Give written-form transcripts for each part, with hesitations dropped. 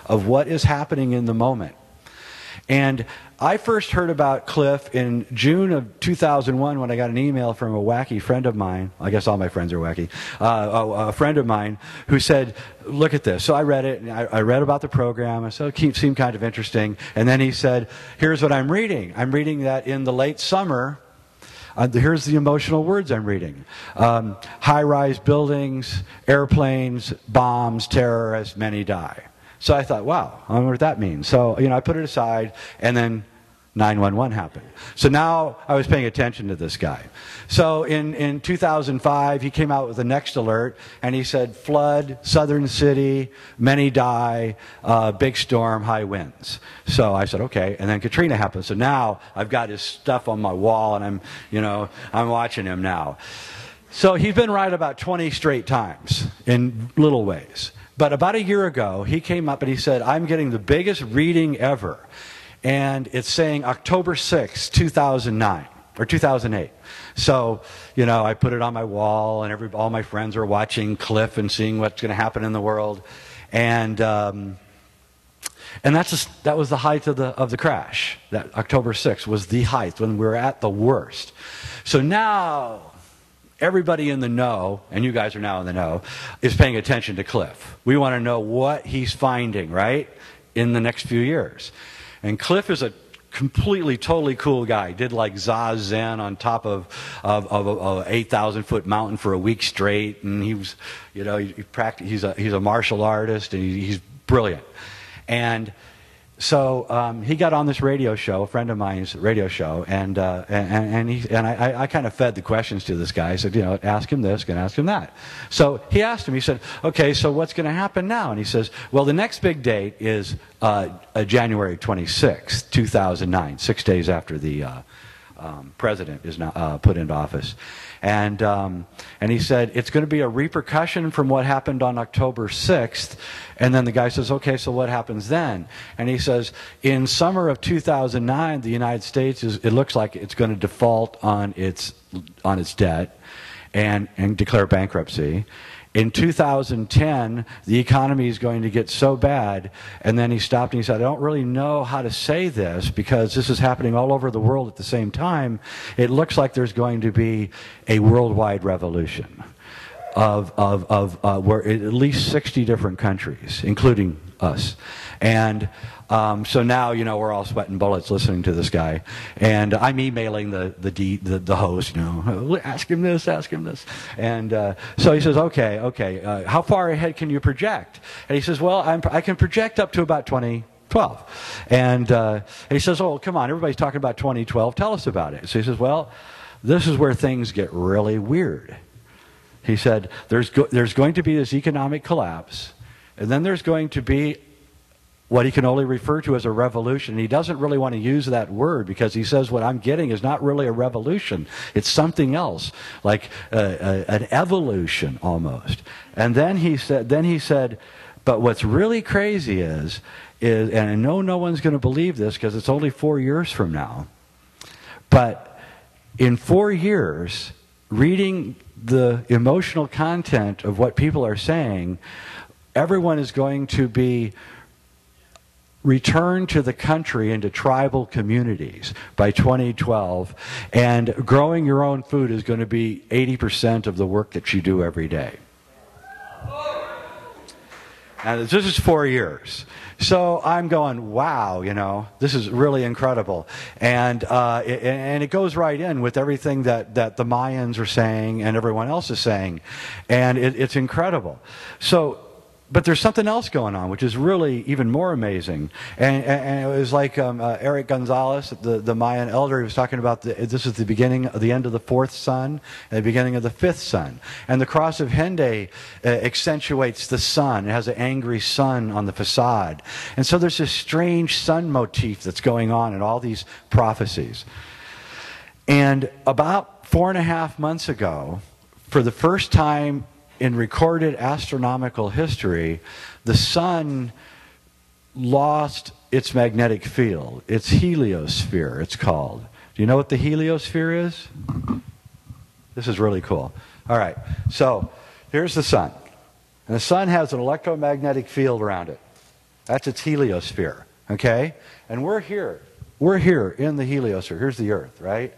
of what is happening in the moment. And I first heard about Cliff in June of 2001 when I got an email from a wacky friend of mine. I guess all my friends are wacky. A friend of mine who said, look at this. So I read it, and I read about the program. I said, it seemed kind of interesting. And then he said, here's what I'm reading. I'm reading that in the late summer, here's the emotional words I'm reading. High-rise buildings, airplanes, bombs, terrorists, many die. So I thought, wow, I wonder what that means. So, I put it aside, and then 9/11 happened. So now I was paying attention to this guy. So in 2005, he came out with the next alert, and he said, flood, southern city, many die, big storm, high winds. So I said, okay. And then Katrina happened. So now I've got his stuff on my wall, and I'm watching him now. So he's been right about 20 straight times in little ways. But about a year ago, he came up and he said, I'm getting the biggest reading ever. And it's saying October 6, 2009, or 2008. So, I put it on my wall, and all my friends are watching Cliff and seeing what's going to happen in the world. And that was the height of the crash. That October 6th was the height, when we were at the worst. So now everybody in the know, and you guys are now in the know, is paying attention to Cliff. We want to know what he's finding, right, in the next few years. And Cliff is a completely, totally cool guy. He did like Zazen on top of a 8,000-foot mountain for a week straight, and he was, he's a martial artist, and he's brilliant. And so he got on this radio show, a friend of mine's radio show, and I kind of fed the questions to this guy. I said, ask him this, gonna ask him that. So he asked him. He said, okay, so what's going to happen now? And he says, well, the next big date is January 26th, 2009, 6 days after the president is now put into office. And he said, it's going to be a repercussion from what happened on October 6th. And then the guy says, okay, so what happens then? And he says, in summer of 2009, the United States, it looks like it's going to default on its debt and declare bankruptcy. In 2010, the economy is going to get so bad, and then he stopped and he said, I don't really know how to say this because this is happening all over the world at the same time. It looks like there's going to be a worldwide revolution of where at least 60 different countries, including us. And so now, we're all sweating bullets listening to this guy. And I'm emailing the host, ask him this, ask him this. And so he says, okay, how far ahead can you project? And he says, well, I can project up to about 2012. And he says, oh, come on, everybody's talking about 2012. Tell us about it. So he says, well, this is where things get really weird. He said, there's going to be this economic collapse, and then there's going to be what he can only refer to as a revolution. And he doesn't really want to use that word because he says what I'm getting is not really a revolution. It's something else, like an evolution almost. And then he said, but what's really crazy is, and I know no one's going to believe this because it's only 4 years from now, but in 4 years, reading the emotional content of what people are saying, everyone is going to be returned to the country into tribal communities by 2012, and growing your own food is going to be 80% of the work that you do every day. And this is 4 years. So I'm going, wow, this is really incredible. And it goes right in with everything that the Mayans are saying and everyone else is saying. And it's incredible. So, but there's something else going on, which is really even more amazing. And it was like Eric Gonzalez, the Mayan elder, he was talking about this is the end of the fourth sun and the beginning of the fifth sun. And the cross of Henday accentuates the sun. It has an angry sun on the facade. And so there's this strange sun motif that's going on in all these prophecies. And about 4.5 months ago, for the first time in recorded astronomical history, the sun lost its magnetic field. Its heliosphere, it's called. Do you know what the heliosphere is? This is really cool. All right, so here's the sun. And the sun has an electromagnetic field around it. That's its heliosphere, okay? And we're here. We're here in the heliosphere. Here's the Earth, right?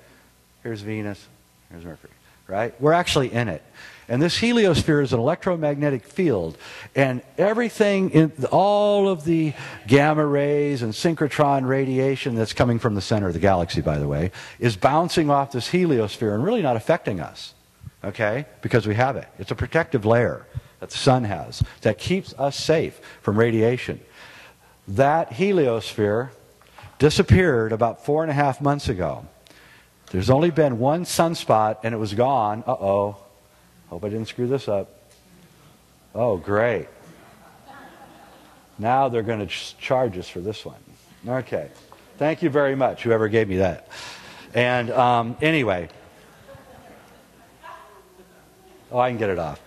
Here's Venus. Here's Mercury, right? We're actually in it. And this heliosphere is an electromagnetic field. And everything, all of the gamma rays and synchrotron radiation that's coming from the center of the galaxy, by the way, is bouncing off this heliosphere and really not affecting us, okay? Because we have it. It's a protective layer that the sun has that keeps us safe from radiation. That heliosphere disappeared about 4.5 months ago. There's only been one sunspot and it was gone. Uh-oh. Hope I didn't screw this up. Oh, great. Now they're going to charge us for this one. Okay. Thank you very much, whoever gave me that. And anyway. Oh, I can get it off.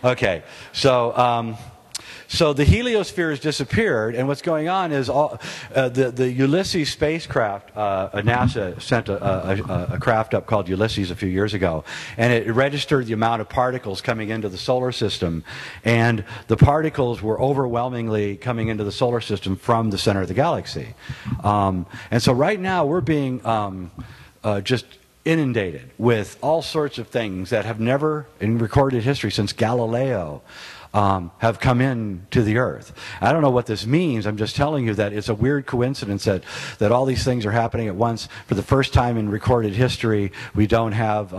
Okay. So the heliosphere has disappeared, and what's going on is the Ulysses spacecraft, NASA sent a craft up called Ulysses a few years ago, and it registered the amount of particles coming into the solar system, and the particles were overwhelmingly coming into the solar system from the center of the galaxy. And so right now we're being just inundated with all sorts of things that have never, in recorded history since Galileo, have come in to the Earth. I don't know what this means. I'm just telling you that it's a weird coincidence that all these things are happening at once. For the first time in recorded history, we don't have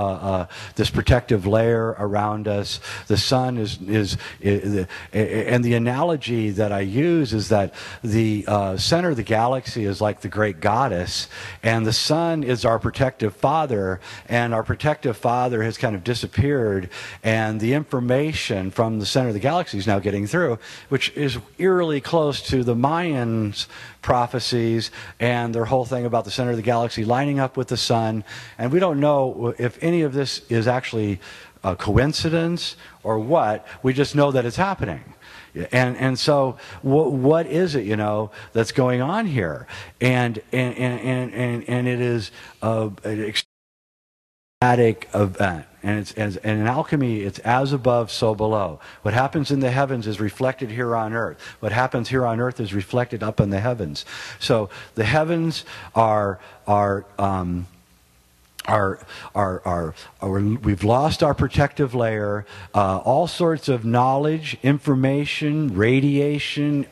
this protective layer around us. The sun is and the analogy that I use is that the center of the galaxy is like the great goddess, and the sun is our protective father, and our protective father has kind of disappeared, and the information from the center of the galaxy is now getting through, which is eerily close to the Mayans' prophecies and their whole thing about the center of the galaxy lining up with the sun. And we don't know if any of this is actually a coincidence or what. We just know that it's happening. And so what is it, that's going on here? And it is an ecstatic event. And in alchemy, it's as above, so below. What happens in the heavens is reflected here on earth. What happens here on earth is reflected up in the heavens. So the heavens we've lost our protective layer. All sorts of knowledge, information, radiation,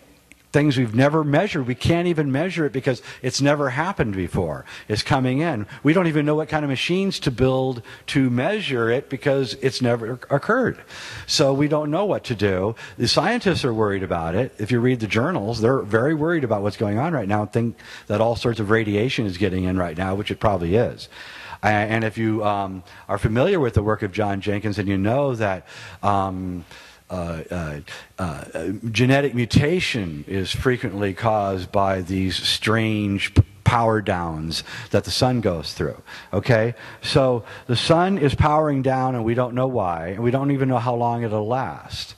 things we've never measured. We can't even measure it because it's never happened before. It's coming in. We don't even know what kind of machines to build to measure it because it's never occurred. So we don't know what to do. The scientists are worried about it. If you read the journals, they're very worried about what's going on right now and think that all sorts of radiation is getting in right now, which it probably is. And if you are familiar with the work of John Jenkins, and you know that genetic mutation is frequently caused by these strange power downs that the sun goes through. Okay? So the sun is powering down and we don't know why, and we don't even know how long it'll last.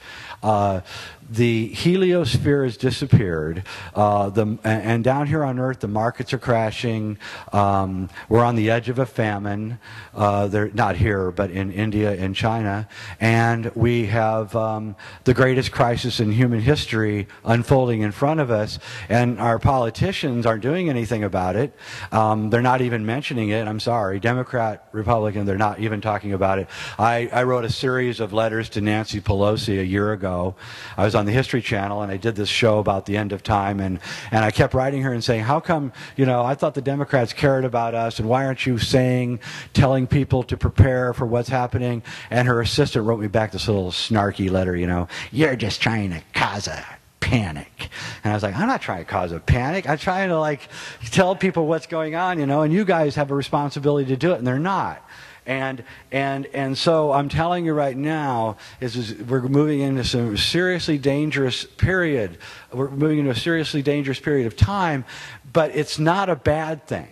The heliosphere has disappeared, and down here on Earth the markets are crashing. We're on the edge of a famine. They're not here, but in India and China, and we have the greatest crisis in human history unfolding in front of us, and our politicians aren't doing anything about it. They're not even mentioning it. I'm sorry, Democrat, Republican, they're not even talking about it. I wrote a series of letters to Nancy Pelosi a year ago. I was on the History Channel, and I did this show about the end of time, and I kept writing her and saying, how come, I thought the Democrats cared about us, and why aren't you telling people to prepare for what's happening? And her assistant wrote me back this little snarky letter, you're just trying to cause a panic. And I was like, I'm not trying to cause a panic. I'm trying to tell people what's going on, and you guys have a responsibility to do it, and they're not. And so I'm telling you right now, we're moving into some seriously dangerous period. We're moving into a seriously dangerous period of time, but it's not a bad thing.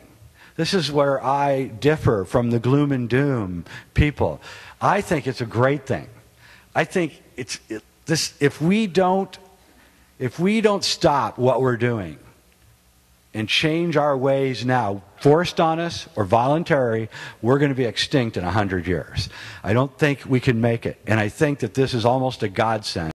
This is where I differ from the gloom and doom people. I think it's a great thing. I think if we don't stop what we're doing and change our ways now, forced on us or voluntary, we're going to be extinct in 100 years. I don't think we can make it. And I think that this is almost a godsend.